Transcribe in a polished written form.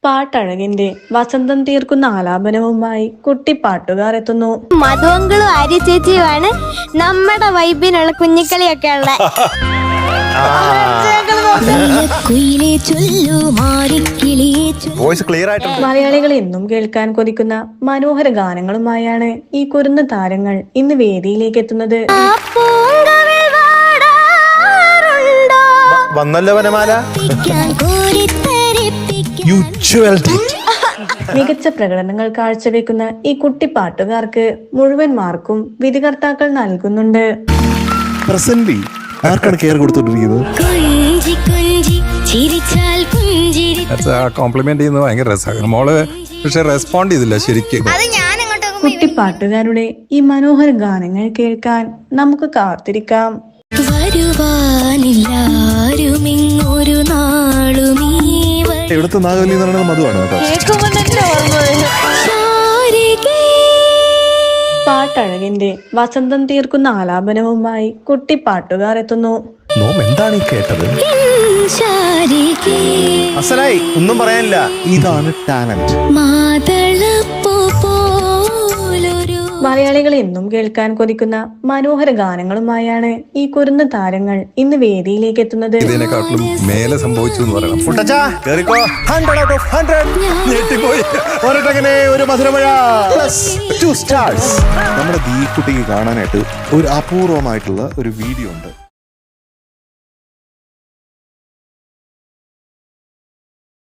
പാട്ടഴകിന്റെ വസന്തം തീർക്കുന്ന ആലാപനവുമായി കുട്ടിപ്പാട്ടുകാർ എത്തുന്നു. മധുവങ്കളും ആര്യ ചേച്ചിയുമാണ് നമ്മുടെ വൈബിനുള്ള കുഞ്ഞിക്കളിയൊക്കെ ഉള്ള. മലയാളികൾ എന്നും കേൾക്കാൻ കൊതിക്കുന്ന മനോഹര ഗാനങ്ങളുമായാണ് ഈ കുരുന്ന താരങ്ങൾ ഇന്ന് വേദിയിലേക്ക് എത്തുന്നത്. മികച്ച പ്രകടനങ്ങൾ കാഴ്ചവെക്കുന്ന ഈ കുട്ടിപ്പാട്ടുകാർക്ക് മുഴുവൻ മാർക്കും വിധികർത്താക്കൾ നൽകുന്നുണ്ട്. കോംപ്ലിമെന്റ് ചെയ്യുന്നത് ഭയങ്കര രസമാണ്. മോള് പക്ഷെ റെസ്പോണ്ട് ചെയ്തില്ല ശരിക്കും. കുട്ടിപ്പാട്ടുകാരുടെ ഈ മനോഹര ഗാനങ്ങൾ കേൾക്കാൻ നമുക്ക് കാത്തിരിക്കാം. ഇവിടുത്തെ നാഗവല്ലി എന്ന് പറയുന്നത് മധുവാണ് കേട്ടോ. പാട്ടഴകിന്റെ വസന്തം തീർക്കുന്ന ആലാപനവുമായി കുട്ടിപ്പാട്ടുകാർ എത്തുന്നു. എന്താണ് ഈ കേട്ടത്? അസലായി ഒന്നും പറയാനില്ല. ഇതാണ് ടാലന്റ്. മലയാളികൾ എന്നും കേൾക്കാൻ കൊതിക്കുന്ന മനോഹര ഗാനങ്ങളുമായാണ് ഈ കുരുന്ന താരങ്ങൾ ഇന്ന് വേദിയിലേക്ക് എത്തുന്നത്. ഇതിനെക്കാട്ടിലും മേലെ സംഭവിച്ചു എന്ന് പറയണം. ഒരു മധുരമഴ +2 stars. നമ്മുടെ ദീക്കുട്ടിക്ക് കാണാനായിട്ട് ഒരു അപൂർവമായിട്ടുള്ള ഒരു വീഡിയോ ഉണ്ട്.